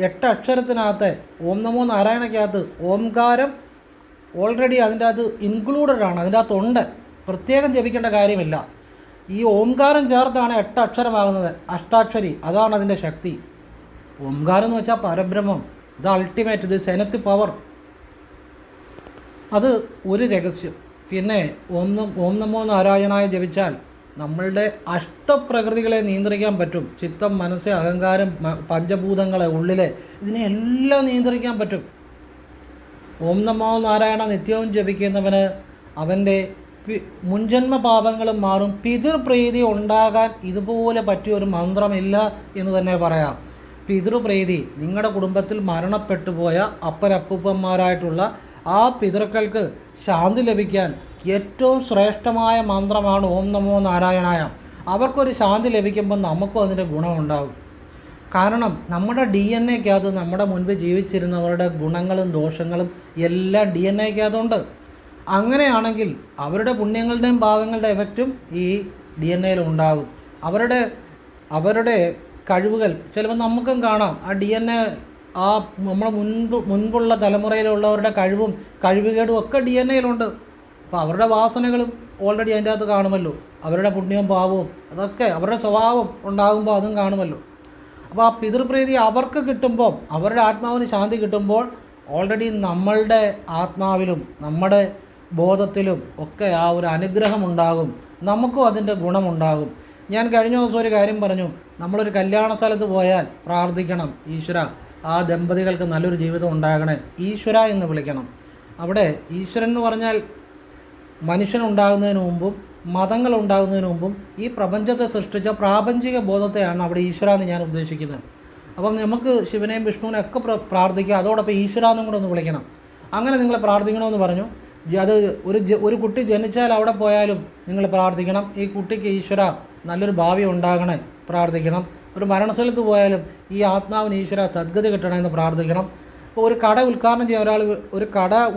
8 അക്ഷരത്തിനകത്ത് ഓം നമോ നാരായണയ്ക്കകത്ത് ഓംകാരം ഓൾറെഡി അതിൻ്റെ അകത്ത് ഇൻക്ലൂഡഡ് ആണ്, അതിൻ്റെ അകത്തുണ്ട്. പ്രത്യേകം ജപിക്കേണ്ട കാര്യമില്ല. ഈ ഓംകാരം ചേർത്താണ് 8 അക്ഷരമാകുന്നത്. അഷ്ടാക്ഷരി, അതാണ് അതിൻ്റെ ശക്തി. ഓംകാരം എന്ന് വെച്ചാൽ പരബ്രഹ്മം, ഇത് അൾട്ടിമേറ്റ്, ഇത് സെനത്ത് പവർ. അത് ഒരു രഹസ്യം. പിന്നെ ഓം നമോ നാരായണായ ജപിച്ചാൽ നമ്മളുടെ അഷ്ടപ്രകൃതികളെ നിയന്ത്രിക്കാൻ പറ്റും. ചിത്തം, മനസ്സ്, അഹങ്കാരം, പഞ്ചഭൂതങ്ങളെ, ഉള്ളിലെ ഇതിനെ എല്ലാം നിയന്ത്രിക്കാൻ പറ്റും. ഓം നമോ നാരായണ നിത്യവും ജപിക്കുന്നവന് അവൻ്റെ മുൻജന്മ പാപങ്ങളും മാറും. പിതൃപ്രീതി ഉണ്ടാകാൻ ഇതുപോലെ പറ്റിയൊരു മന്ത്രമില്ല എന്ന് തന്നെ പറയാം. പിതൃപ്രീതി, നിങ്ങളുടെ കുടുംബത്തിൽ മരണപ്പെട്ടു പോയ അപ്പനപ്പൂപ്പന്മാരായിട്ടുള്ള ആ പിതൃക്കൾക്ക് ശാന്തി ലഭിക്കാൻ ഏറ്റവും ശ്രേഷ്ഠമായ മന്ത്രമാണ് ഓം നമോ നാരായണായ. അവർക്കൊരു ശാന്തി ലഭിക്കുമ്പോൾ നമുക്കും അതിൻ്റെ ഗുണമുണ്ടാകും. കാരണം നമ്മുടെ DNA-ക്കകത്ത് നമ്മുടെ മുൻപ് ജീവിച്ചിരുന്നവരുടെ ഗുണങ്ങളും ദോഷങ്ങളും എല്ലാം DNA-ക്കകത്തുണ്ട്. അങ്ങനെയാണെങ്കിൽ അവരുടെ പുണ്യങ്ങളുടെയും പാവങ്ങളുടെ എഫക്റ്റും ഈ DNA-യിൽ ഉണ്ടാകും. അവരുടെ കഴിവുകൾ ചിലപ്പോൾ നമുക്കും കാണാം. ആ DNA ആ നമ്മുടെ മുൻപുള്ള തലമുറയിലുള്ളവരുടെ കഴിവുകേടും ഒക്കെ DNA-യിലുണ്ട്. അപ്പോൾ അവരുടെ വാസനകളും ഓൾറെഡി അതിൻ്റെ അകത്ത് കാണുമല്ലോ. അവരുടെ പുണ്യവും പാവവും അതൊക്കെ അവരുടെ സ്വഭാവം ഉണ്ടാകുമ്പോൾ അതും കാണുമല്ലോ. അപ്പോൾ ആ പിതൃപ്രീതി അവർക്ക് കിട്ടുമ്പോൾ, അവരുടെ ആത്മാവിന് ശാന്തി കിട്ടുമ്പോൾ ഓൾറെഡി നമ്മളുടെ ആത്മാവിലും നമ്മുടെ ബോധത്തിലും ഒക്കെ ആ ഒരു അനുഗ്രഹം ഉണ്ടാകും. നമുക്കും അതിൻ്റെ ഗുണമുണ്ടാകും. ഞാൻ കഴിഞ്ഞ ദിവസം ഒരു കാര്യം പറഞ്ഞു. നമ്മളൊരു കല്യാണ സ്ഥലത്ത് പോയാൽ പ്രാർത്ഥിക്കണം, ഈശ്വര ആ ദമ്പതികൾക്ക് നല്ലൊരു ജീവിതം ഉണ്ടാകണേ, ഈശ്വര എന്ന് വിളിക്കണം. അവിടെ ഈശ്വരൻ എന്ന് പറഞ്ഞാൽ മനുഷ്യനുണ്ടാകുന്നതിന് മുമ്പും മതങ്ങൾ ഉണ്ടാകുന്നതിന് മുമ്പും ഈ പ്രപഞ്ചത്തെ സൃഷ്ടിച്ച പ്രാപഞ്ചിക ബോധത്തെയാണ് അവിടെ ഈശ്വര എന്ന് ഞാൻ ഉദ്ദേശിക്കുന്നത്. അപ്പം നമുക്ക് ശിവനെയും വിഷ്ണുവിനെയും ഒക്കെ പ്രാർത്ഥിക്കുക, അതോടൊപ്പം ഈശ്വര എന്നും കൂടെ ഒന്ന് വിളിക്കണം. അങ്ങനെ നിങ്ങൾ പ്രാർത്ഥിക്കണമെന്ന് പറഞ്ഞു. അത് ഒരു കുട്ടി ജനിച്ചാൽ അവിടെ പോയാലും നിങ്ങൾ പ്രാർത്ഥിക്കണം, ഈ കുട്ടിക്ക് ഈശ്വര നല്ലൊരു ഭാവി ഉണ്ടാകണേ പ്രാർത്ഥിക്കണം. ഒരു മരണസ്ഥലത്ത് പോയാലും ഈ ആത്മാവിന് ഈശ്വര സദ്ഗതി കിട്ടണമെന്ന് പ്രാർത്ഥിക്കണം. ഇപ്പോൾ ഒരു കട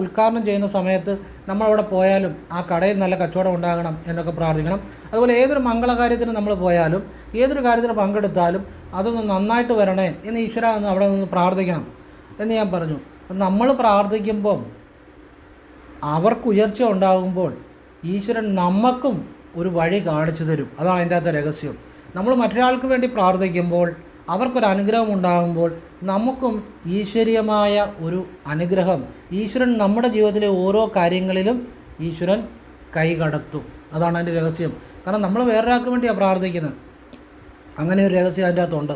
ഉദ്ഘാടനം ചെയ്യുന്ന സമയത്ത് നമ്മളവിടെ പോയാലും ആ കടയിൽ നല്ല കച്ചവടം ഉണ്ടാകണം എന്നൊക്കെ പ്രാർത്ഥിക്കണം. അതുപോലെ ഏതൊരു മംഗളകാര്യത്തിന് നമ്മൾ പോയാലും ഏതൊരു കാര്യത്തിന് പങ്കെടുത്താലും അതൊന്ന് നന്നായിട്ട് വരണേ എന്ന് ഈശ്വര എന്ന് അവിടെ നിന്ന് പ്രാർത്ഥിക്കണം എന്ന് ഞാൻ പറഞ്ഞു. നമ്മൾ പ്രാർത്ഥിക്കുമ്പം അവർക്ക് ഉയർച്ച ഉണ്ടാകുമ്പോൾ ഈശ്വരൻ നമുക്കും ഒരു വഴി കാണിച്ചു തരും. അതാണ് അതിൻ്റെ അകത്തെ രഹസ്യം. നമ്മൾ മറ്റൊരാൾക്ക് വേണ്ടി പ്രാർത്ഥിക്കുമ്പോൾ അവർക്കൊരു അനുഗ്രഹം ഉണ്ടാകുമ്പോൾ നമുക്കും ഈശ്വരീയമായ ഒരു അനുഗ്രഹം ഈശ്വരൻ നമ്മുടെ ജീവിതത്തിലെ ഓരോ കാര്യങ്ങളിലും ഈശ്വരൻ കൈകടത്തും. അതാണ് അതിൻ്റെ രഹസ്യം. കാരണം നമ്മൾ വേറൊരാൾക്ക് വേണ്ടിയാണ് പ്രാർത്ഥിക്കുന്നത്. അങ്ങനെ ഒരു രഹസ്യം അതിൻ്റെ അകത്തുണ്ട്.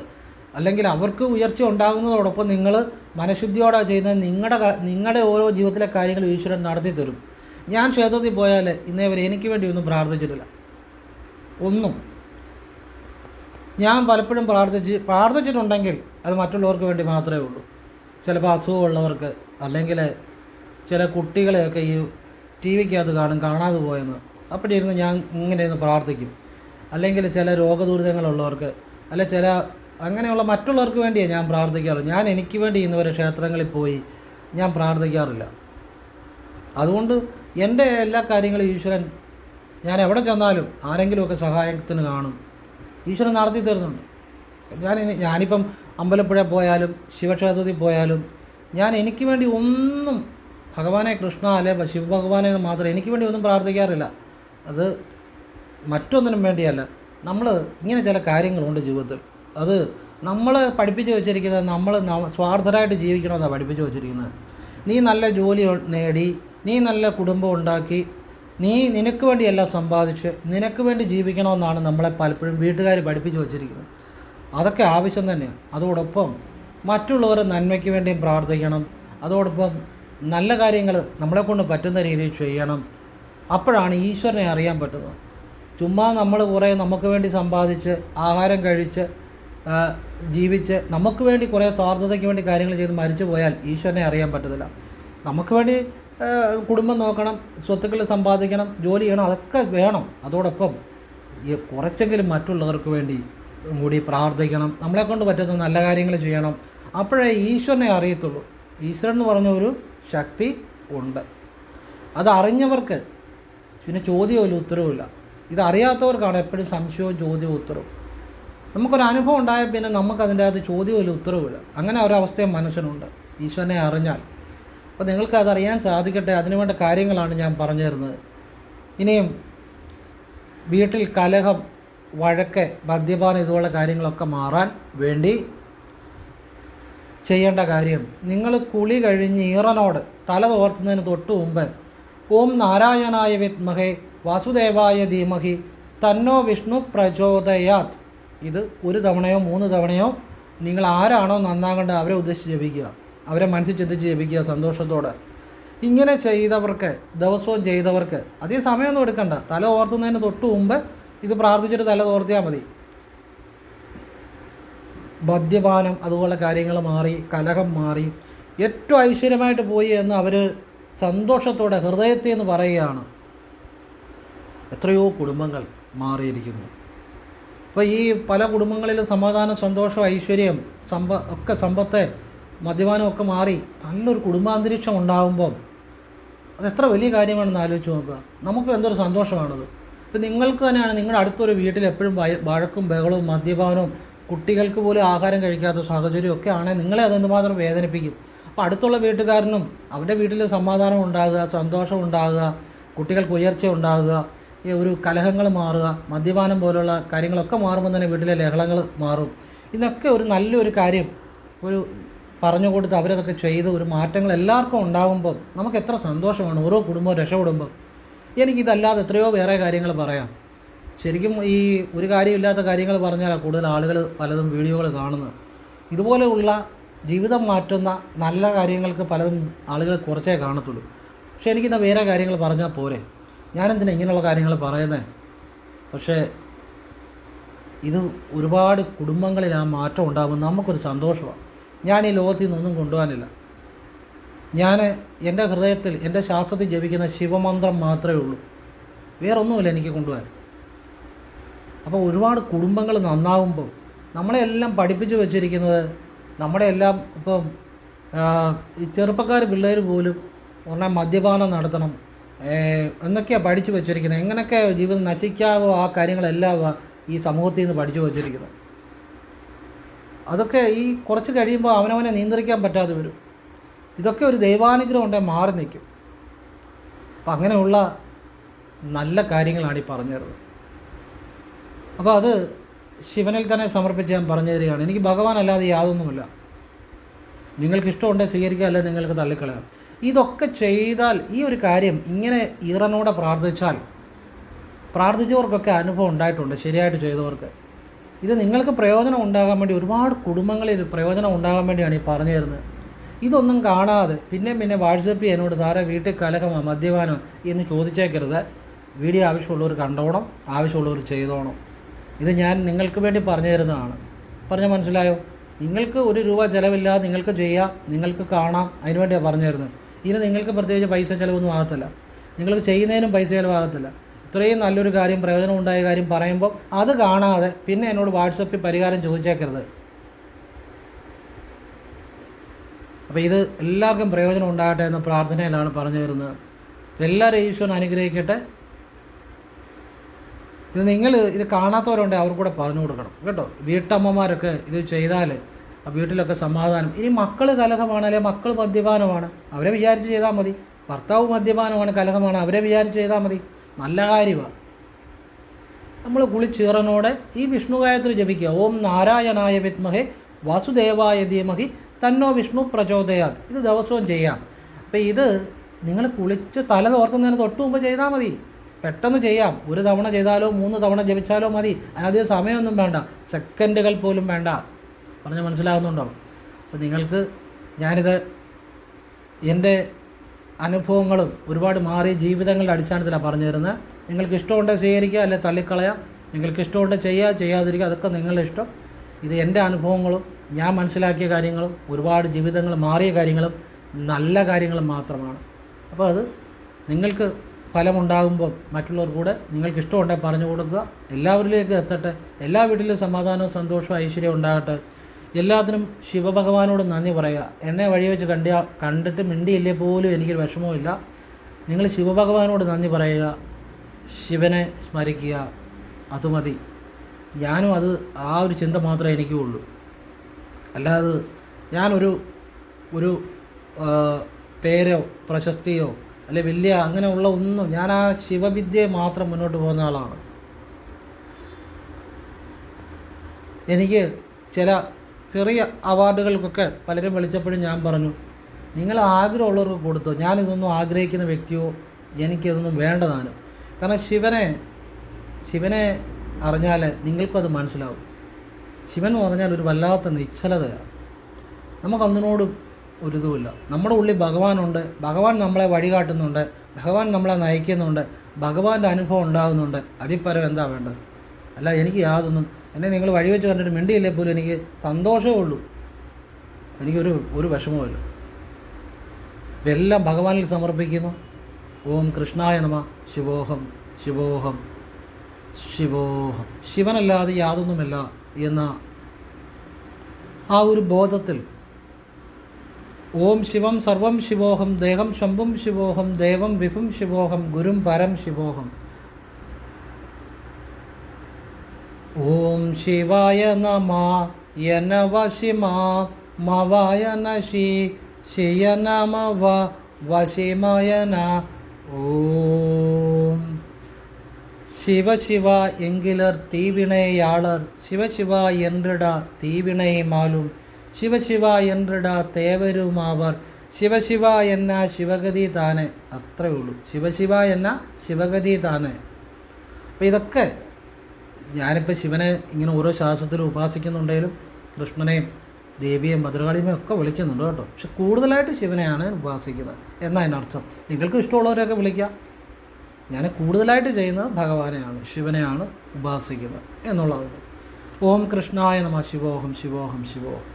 അല്ലെങ്കിൽ അവർക്ക് ഉയർച്ച ഉണ്ടാകുന്നതോടൊപ്പം നിങ്ങൾ മനഃശുദ്ധിയോടെ ചെയ്യുന്നത് നിങ്ങളുടെ ഓരോ ജീവിതത്തിലെ കാര്യങ്ങൾ ഈശ്വരൻ നടത്തി തരും. ഞാൻ ക്ഷേത്രത്തിൽ പോയാൽ ഇന്നേ വരെ എനിക്ക് വേണ്ടി ഒന്നും പ്രാർത്ഥിച്ചിട്ടില്ല. ഒന്നും ഞാൻ പലപ്പോഴും പ്രാർത്ഥിച്ചിട്ടുണ്ടെങ്കിൽ അത് മറ്റുള്ളവർക്ക് വേണ്ടി മാത്രമേ ഉള്ളൂ. ചിലപ്പോൾ അസുഖമുള്ളവർക്ക്, അല്ലെങ്കിൽ ചില കുട്ടികളെയൊക്കെ ഈ ടി വിക്കകത്ത് കാണാതെ പോയെന്ന് അപ്പോഴിരുന്ന് ഞാൻ ഇങ്ങനെയൊന്ന് പ്രാർത്ഥിക്കും. അല്ലെങ്കിൽ ചില രോഗദുരിതങ്ങളുള്ളവർക്ക്, അല്ലെ ചില അങ്ങനെയുള്ള മറ്റുള്ളവർക്ക് വേണ്ടിയാണ് ഞാൻ പ്രാർത്ഥിക്കാറ്. ഞാൻ എനിക്ക് വേണ്ടി ഇന്നുവരെ ക്ഷേത്രങ്ങളിൽ പോയി ഞാൻ പ്രാർത്ഥിക്കാറില്ല. അതുകൊണ്ട് എൻ്റെ എല്ലാ കാര്യങ്ങളും ഈശ്വരൻ, ഞാൻ എവിടെ ചെന്നാലും ആരെങ്കിലുമൊക്കെ സഹായത്തിന് കാണും, ഈശ്വരൻ നടത്തി തരുന്നുണ്ട്. ഞാനിപ്പം അമ്പലപ്പുഴ പോയാലും ശിവക്ഷേത്രത്തിൽ പോയാലും ഞാൻ എനിക്ക് വേണ്ടി ഒന്നും ഭഗവാനെ കൃഷ്ണ അല്ലെ ശിവഭഗവാനെ മാത്രം എനിക്ക് വേണ്ടി ഒന്നും പ്രാർത്ഥിക്കാറില്ല. അത് മറ്റൊന്നിനും വേണ്ടിയല്ല. നമ്മൾ ഇങ്ങനെ ചില കാര്യങ്ങളുണ്ട് ജീവിതത്തിൽ. അത് നമ്മൾ പഠിപ്പിച്ച് വെച്ചിരിക്കുന്നത് നമ്മൾ സ്വാർത്ഥരായിട്ട് ജീവിക്കണമെന്നാണ് പഠിപ്പിച്ച് വെച്ചിരിക്കുന്നത്. നീ നല്ല ജോലി നേടി, നീ നല്ല കുടുംബം ഉണ്ടാക്കി, നീ നിനക്ക് വേണ്ടിയെല്ലാം സമ്പാദിച്ച് നിനക്ക് വേണ്ടി ജീവിക്കണമെന്നാണ് നമ്മളെ പലപ്പോഴും വീട്ടുകാർ പഠിപ്പിച്ച് വെച്ചിരിക്കുന്നത്. അതൊക്കെ ആവശ്യം തന്നെയാണ്. അതോടൊപ്പം മറ്റുള്ളവരെ നന്മയ്ക്ക് വേണ്ടിയും പ്രാർത്ഥിക്കണം. അതോടൊപ്പം നല്ല കാര്യങ്ങൾ നമ്മളെക്കൊണ്ട് പറ്റുന്ന രീതിയിൽ ചെയ്യണം. അപ്പോഴാണ് ഈശ്വരനെ അറിയാൻ പറ്റുന്നത്. ചുമ്മാ നമ്മൾ കുറേ നമുക്ക് വേണ്ടി സമ്പാദിച്ച് ആഹാരം കഴിച്ച് ജീവിച്ച് നമുക്ക് വേണ്ടി കുറേ സ്വാർത്ഥതയ്ക്ക് വേണ്ടി കാര്യങ്ങൾ ചെയ്ത് മരിച്ചു പോയാൽ ഈശ്വരനെ അറിയാൻ പറ്റത്തില്ല. നമുക്ക് വേണ്ടി കുടുംബം നോക്കണം, സ്വത്തുക്കൾ സമ്പാദിക്കണം, ജോലി ചെയ്യണം, അതൊക്കെ വേണം. അതോടൊപ്പം കുറച്ചെങ്കിലും മറ്റുള്ളവർക്ക് വേണ്ടി കൂടി പ്രാർത്ഥിക്കണം. നമ്മളെക്കൊണ്ട് പറ്റുന്ന നല്ല കാര്യങ്ങൾ ചെയ്യണം. അപ്പോഴേ ഈശ്വരനെ അറിയത്തുള്ളൂ. ഈശ്വരൻ എന്ന് പറഞ്ഞ ഒരു ശക്തി ഉണ്ട്. അതറിഞ്ഞവർക്ക് പിന്നെ ചോദ്യമില്ല, ഉത്തരവുമില്ല. ഇതറിയാത്തവർക്കാണ് എപ്പോഴും സംശയവും ചോദ്യവും ഉത്തരവും. നമുക്കൊരു അനുഭവം ഉണ്ടായാൽ പിന്നെ നമുക്കതിൻ്റെ അകത്ത് ചോദ്യമില്ല, ഉത്തരവുമില്ല. അങ്ങനെ ഒരവസ്ഥയും മനസ്സിനുണ്ട് ഈശ്വരനെ അറിഞ്ഞാൽ. അപ്പോൾ നിങ്ങൾക്ക് അതറിയാൻ സാധിക്കട്ടെ. അതിനുവേണ്ട കാര്യങ്ങളാണ് ഞാൻ പറഞ്ഞു തരുന്നത്. ഇനിയും വീട്ടിൽ കലഹം, വഴക്ക്, മദ്യപാനം ഇതുപോലുള്ള കാര്യങ്ങളൊക്കെ മാറാൻ വേണ്ടി ചെയ്യേണ്ട കാര്യം, നിങ്ങൾ കുളി കഴിഞ്ഞ് ഈറനോട് തല തോർത്തുന്നതിന് തൊട്ട് മുമ്പ് ഓം നാരായണായ വിദ്മഹേ വാസുദേവായ ധീമഹി തന്നോ വിഷ്ണു പ്രചോദയാത്, ഇത് 1 തവണയോ 3 തവണയോ നിങ്ങൾ ആരാണോ നന്നാകേണ്ടത് അവരെ ഉദ്ദേശിച്ച് ജപിക്കുക, അവരെ മനസ്സിൽ ചിന്തിച്ച് ജപിക്കുക സന്തോഷത്തോടെ. ഇങ്ങനെ ചെയ്തവർക്ക്, ദിവസവും ചെയ്തവർക്ക് അധികം സമയമൊന്നും എടുക്കണ്ട. തല ഓർത്തുന്നതിന് തൊട്ട് മുമ്പ് ഇത് പ്രാർത്ഥിച്ചിട്ട് തല തോർത്തിയാൽ മതി. മദ്യപാനം അതുപോലെ കാര്യങ്ങൾ മാറി, കലഹം മാറി, ഏറ്റവും ഐശ്വര്യമായിട്ട് പോയി എന്ന് അവർ സന്തോഷത്തോടെ ഹൃദയത്തിൽ നിന്ന് പറയുകയാണ്. എത്രയോ കുടുംബങ്ങൾ മാറിയിരിക്കുന്നു. അപ്പോൾ ഈ പല കുടുംബങ്ങളിലും സമാധാനം, സന്തോഷം, ഐശ്വര്യം, സമ്പത്ത്, മദ്യപാനമൊക്കെ മാറി നല്ലൊരു കുടുംബാന്തരീക്ഷം ഉണ്ടാകുമ്പം അതെത്ര വലിയ കാര്യമാണെന്ന് ആലോചിച്ച് നോക്കുക. നമുക്ക് എന്തൊരു സന്തോഷമാണത്. ഇപ്പം നിങ്ങൾക്ക് തന്നെയാണ് നിങ്ങളുടെ അടുത്തൊരു വീട്ടിൽ എപ്പോഴും വഴക്കും ബഹളവും മദ്യപാനവും കുട്ടികൾക്ക് പോലും ആഹാരം കഴിക്കാത്ത സാഹചര്യമൊക്കെ ആണെങ്കിൽ നിങ്ങളെ അതെന്തുമാത്രം വേദനിപ്പിക്കും. അപ്പോൾ അടുത്തുള്ള വീട്ടുകാരനും അവൻ്റെ വീട്ടിൽ സമാധാനം ഉണ്ടാകുക, സന്തോഷം ഉണ്ടാകുക, കുട്ടികൾക്ക് ഉയർച്ച ഉണ്ടാകുക, ഒരു കലഹങ്ങൾ മാറുക, മദ്യപാനം പോലുള്ള കാര്യങ്ങളൊക്കെ മാറുമ്പോൾ തന്നെ വീട്ടിലെ ലഹളങ്ങൾ മാറും. ഇതൊക്കെ ഒരു നല്ലൊരു കാര്യം ഒരു പറഞ്ഞു കൊടുത്ത് അവരതൊക്കെ ചെയ്ത് ഒരു മാറ്റങ്ങൾ എല്ലാവർക്കും ഉണ്ടാകുമ്പം നമുക്ക് എത്ര സന്തോഷമാണ് ഓരോ കുടുംബവും രക്ഷപ്പെടുമ്പം. എനിക്കിതല്ലാതെ എത്രയോ വേറെ കാര്യങ്ങൾ പറയാം. ശരിക്കും ഈ ഒരു കാര്യമില്ലാത്ത കാര്യങ്ങൾ പറഞ്ഞാലാണ് കൂടുതൽ ആളുകൾ പലതും വീഡിയോകൾ കാണുന്നത്. ഇതുപോലെയുള്ള ജീവിതം മാറ്റുന്ന നല്ല കാര്യങ്ങൾക്ക് പലതും ആളുകൾ കുറച്ചേ കാണത്തുള്ളൂ. പക്ഷേ എനിക്കിന്ന് വേറെ കാര്യങ്ങൾ പറഞ്ഞാൽ പോരെ, ഞാനെന്തിനാ ഇങ്ങനെയുള്ള കാര്യങ്ങൾ പറയുന്നത്? പക്ഷേ ഇത് ഒരുപാട് കുടുംബങ്ങളിൽ ആ മാറ്റം ഉണ്ടാകുമ്പോൾ നമുക്കൊരു സന്തോഷമാണ്. ഞാൻ ഈ ലോകത്തിൽ നിന്നൊന്നും കൊണ്ടുപോകാനില്ല. ഞാൻ എൻ്റെ ഹൃദയത്തിൽ എൻ്റെ ശാസ്ത്രത്തിൽ ജപിക്കുന്ന ശിവമന്ത്രം മാത്രമേ ഉള്ളൂ, വേറൊന്നുമില്ല എനിക്ക് കൊണ്ടുപോകാൻ. അപ്പോൾ ഒരുപാട് കുടുംബങ്ങൾ നന്നാകുമ്പോൾ നമ്മളെല്ലാം പഠിപ്പിച്ച് വെച്ചിരിക്കുന്നത് നമ്മുടെ എല്ലാം ഇപ്പം ഈ ചെറുപ്പക്കാർ പിള്ളേർ പോലും ഉടനെ മദ്യപാനം നടത്തണം എന്നൊക്കെയാണ് പഠിച്ചു വെച്ചിരിക്കുന്നത്. എങ്ങനെയൊക്കെ ജീവിതം നശിക്കാവോ ആ കാര്യങ്ങളെല്ലാം ഈ സമൂഹത്തിൽ നിന്ന് പഠിച്ചു വച്ചിരിക്കുന്നത്. അതൊക്കെ ഈ കുറച്ച് കഴിയുമ്പോൾ അവനവനെ നിയന്ത്രിക്കാൻ പറ്റാതെ വരും. ഇതൊക്കെ ഒരു ദൈവാനുഗ്രഹം ഉണ്ടെങ്കിൽ മാറി നിൽക്കും. അപ്പം അങ്ങനെയുള്ള നല്ല കാര്യങ്ങളാണ് ഈ പറഞ്ഞു തരുന്നത്. അപ്പോൾ അത് ശിവനിൽ തന്നെ സമർപ്പിച്ച് ഞാൻ പറഞ്ഞു തരികയാണ്. എനിക്ക് ഭഗവാൻ അല്ലാതെ യാതൊന്നുമില്ല. നിങ്ങൾക്ക് ഇഷ്ടമുണ്ടെങ്കിൽ സ്വീകരിക്കുക, അല്ലെങ്കിൽ നിങ്ങൾക്ക് തള്ളിക്കളയാം. ഇതൊക്കെ ചെയ്താൽ ഈ ഒരു കാര്യം ഇങ്ങനെ ഈറനോടെ പ്രാർത്ഥിച്ചവർക്കൊക്കെ അനുഭവം ഉണ്ടായിട്ടുണ്ട്, ശരിയായിട്ട് ചെയ്തവർക്ക്. ഇത് നിങ്ങൾക്ക് പ്രയോജനം ഉണ്ടാകാൻ വേണ്ടി, ഒരുപാട് കുടുംബങ്ങളിൽ പ്രയോജനം ഉണ്ടാകാൻ വേണ്ടിയാണ് ഈ പറഞ്ഞു തരുന്നത്. ഇതൊന്നും കാണാതെ പിന്നെ വാട്സപ്പിൽ എന്നോട് സാറേ വീട്ടിൽ കലഹമോ മദ്യപാനോ എന്ന് ചോദിച്ചേക്കരുത്. വീഡിയോ ആവശ്യമുള്ളവർ കണ്ടോണം, ആവശ്യമുള്ളവർ ചെയ്തോണം. ഇത് ഞാൻ നിങ്ങൾക്ക് വേണ്ടി പറഞ്ഞു തരുന്നതാണ്. പറഞ്ഞാൽ മനസ്സിലായോ? നിങ്ങൾക്ക് ഒരു രൂപ ചിലവില്ലാതെ നിങ്ങൾക്ക് ചെയ്യാം, നിങ്ങൾക്ക് കാണാം, അതിനുവേണ്ടിയാണ് പറഞ്ഞു തരുന്നത്. ഇതിന് നിങ്ങൾക്ക് പ്രത്യേകിച്ച് പൈസ ചിലവൊന്നും ആകത്തില്ല, നിങ്ങൾക്ക് ചെയ്യുന്നതിനും പൈസ ചിലവാകത്തില്ല. ഇത്രയും നല്ലൊരു കാര്യം, പ്രയോജനം ഉണ്ടായ കാര്യം പറയുമ്പോൾ അത് കാണാതെ പിന്നെ എന്നോട് വാട്സപ്പിൽ പരിഹാരം ചോദിച്ചേക്കരുത്. അപ്പോൾ ഇത് എല്ലാവർക്കും പ്രയോജനം ഉണ്ടാകട്ടെ എന്ന പ്രാർത്ഥനയിലാണ് പറഞ്ഞു തരുന്നത്. എല്ലാവരും ഈശ്വരൻ അനുഗ്രഹിക്കട്ടെ. ഇത് കാണാത്തവരുണ്ടെങ്കിൽ അവർക്കൂടെ പറഞ്ഞു കൊടുക്കണം കേട്ടോ. വീട്ടമ്മമാരൊക്കെ ഇത് ചെയ്താൽ ആ വീട്ടിലൊക്കെ സമാധാനം. ഇനി മക്കൾ കലഹമാണ്, അല്ലെങ്കിൽ മക്കൾ മദ്യപാനമാണ്, അവരെ വിചാരിച്ച് ചെയ്താൽ മതി. ഭർത്താവ് മദ്യപാനമാണ്, കലഹമാണ്, അവരെ വിചാരിച്ച് ചെയ്താൽ മതി. നല്ല കാര്യമാണ്. നമ്മൾ കുളിച്ചീറനോടെ ഈ വിഷ്ണു ഗായത്രി ജപിക്കുക. ഓം നാരായണായ വിദ്മഹേ വാസുദേവായ ധീമഹി തന്നോ വിഷ്ണു പ്രചോദയാത്. ഇത് ദിവസവും ചെയ്യാം. അപ്പോൾ ഇത് നിങ്ങൾ കുളിച്ച് തല തോർത്തുന്നതിന് തൊട്ട് മുമ്പ് ചെയ്താൽ മതി. പെട്ടെന്ന് ചെയ്യാം. ഒരു തവണ ചെയ്താലോ 3 തവണ ജപിച്ചാലോ മതി. അതിനധികം സമയമൊന്നും വേണ്ട, സെക്കൻഡുകൾ പോലും വേണ്ട. പറഞ്ഞ് മനസ്സിലാകുന്നുണ്ടോ? അപ്പോൾ നിങ്ങൾക്ക് ഞാനിത് എൻ്റെ അനുഭവങ്ങളും ഒരുപാട് മാറിയ ജീവിതങ്ങളുടെ അടിസ്ഥാനത്തിലാണ് പറഞ്ഞു തരുന്നത്. നിങ്ങൾക്ക് ഇഷ്ടമുണ്ടെങ്കിൽ സ്വീകരിക്കുക, അല്ലെങ്കിൽ തള്ളിക്കളയാം. നിങ്ങൾക്ക് ഇഷ്ടമുണ്ടെങ്കിൽ ചെയ്യുക, ചെയ്യാതിരിക്കുക, അതൊക്കെ നിങ്ങളുടെ ഇഷ്ടം. ഇത് എൻ്റെ അനുഭവങ്ങളും ഞാൻ മനസ്സിലാക്കിയ കാര്യങ്ങളും ഒരുപാട് ജീവിതങ്ങൾ മാറിയ കാര്യങ്ങളും നല്ല കാര്യങ്ങളും മാത്രമാണ്. അപ്പോൾ അത് നിങ്ങൾക്ക് ഫലമുണ്ടാകുമ്പോൾ മറ്റുള്ളവർ കൂടെ നിങ്ങൾക്ക് ഇഷ്ടമുണ്ടെങ്കിൽ പറഞ്ഞു കൊടുക്കുക. എല്ലാവരിലേക്ക് എത്തട്ടെ. എല്ലാ വീട്ടിലും സമാധാനവും സന്തോഷവും ഐശ്വര്യവും ഉണ്ടാകട്ടെ. എല്ലാത്തിനും ശിവഭഗവാനോട് നന്ദി പറയുക. എന്നെ വഴി വെച്ച് കണ്ടിട്ട് മിണ്ടിയില്ലേ പോലും എനിക്കൊരു വിഷമവുമില്ല. നിങ്ങൾ ശിവഭഗവാനോട് നന്ദി പറയുക, ശിവനെ സ്മരിക്കുക, അതുമതി. ഞാനും ആ ഒരു ചിന്ത മാത്രമേ എനിക്കുള്ളൂ. അല്ലാതെ ഞാനൊരു പേരോ പ്രശസ്തിയോ അല്ലെ വലിയ അങ്ങനെയുള്ള ഒന്നും, ഞാൻ ആ ശിവവിദ്യയെ മാത്രം മുന്നോട്ട് പോകുന്ന ആളാണ്. എനിക്ക് ചില ചെറിയ അവാർഡുകൾക്കൊക്കെ പലരും വിളിച്ചപ്പോഴും ഞാൻ പറഞ്ഞു, നിങ്ങൾ ആഗ്രഹമുള്ളവർക്ക് കൊടുത്തോ, ഞാനിതൊന്നും ആഗ്രഹിക്കുന്ന വ്യക്തിയോ എനിക്കിതൊന്നും വേണ്ടതാണ്. കാരണം ശിവനെ അറിഞ്ഞാൽ നിങ്ങൾക്കത് മനസ്സിലാവും. ശിവൻ എന്ന് പറഞ്ഞാൽ ഒരു വല്ലാത്ത നിശ്ചലതയാണ്. നമുക്കൊന്നിനോടും ഒരിതുമില്ല. നമ്മുടെ ഉള്ളിൽ ഭഗവാനുണ്ട്. ഭഗവാൻ നമ്മളെ വഴികാട്ടുന്നുണ്ട്, ഭഗവാൻ നമ്മളെ നയിക്കുന്നുണ്ട്, ഭഗവാന്റെ അനുഭവം ഉണ്ടാകുന്നുണ്ട്. അതിൽ പരം എന്താ വേണ്ടത്? അല്ല, എനിക്ക് യാതൊന്നും, എന്നെ നിങ്ങൾ വഴി വെച്ച് കണ്ടിട്ട് മിണ്ടിയില്ലേ പോലും എനിക്ക് സന്തോഷമേ ഉള്ളൂ. എനിക്കൊരു വിഷമവുമില്ല. ഇതെല്ലാം ഭഗവാനിൽ സമർപ്പിക്കുന്നു. ഓം കൃഷ്ണായ നമ. ശിവോഹം ശിവോഹം ശിവോഹം. ശിവനല്ലാതെ യാതൊന്നുമില്ല എന്ന ആ ഒരു ബോധത്തിൽ ഓം ശിവം സർവം ശിവോഹം, ദേഹം ശംഭും ശിവോഹം, ദേവം വിഭും ശിവോഹം, ഗുരും പരം ശിവോഹം. ഓം ശിവായ നമ യനവശിമ മവായ നശി ശിയ നമവ വശിമയന. ഓം சிவசிவ என்கிறர் தீவினையாளர், சிவசிவா என்றிடா தீவினை மாலும், ശിവശിവ என்றിടാ തേവരുമാവർ, ശിവശിവ എന്ന ശിവഗതി താനെ. അത്രയേ ഉള്ളൂ. ശിവശിവ എന്ന ശിവഗതി താനെ. അപ്പം ഇതൊക്കെ ഞാനിപ്പോൾ ശിവനെ ഇങ്ങനെ ഓരോ ശാസ്ത്രത്തിലും ഉപാസിക്കുന്നുണ്ടെങ്കിലും കൃഷ്ണനെയും ദേവിയെയും ഭദ്രകാളിയും ഒക്കെ വിളിക്കുന്നുണ്ട് കേട്ടോ. പക്ഷെ കൂടുതലായിട്ട് ശിവനെയാണ് ഉപാസിക്കുന്നത് എന്നാ അതിനർത്ഥം. നിങ്ങൾക്ക് ഇഷ്ടമുള്ളവരെയൊക്കെ വിളിക്കാം. ഞാൻ കൂടുതലായിട്ട് ചെയ്യുന്നത് ഭഗവാനെയാണ്, ശിവനെയാണ് ഉപാസിക്കുന്നത് എന്നുള്ളത്. ഓം കൃഷ്ണായ നമ. ശിവോഹം ശിവോഹം ശിവോഹം.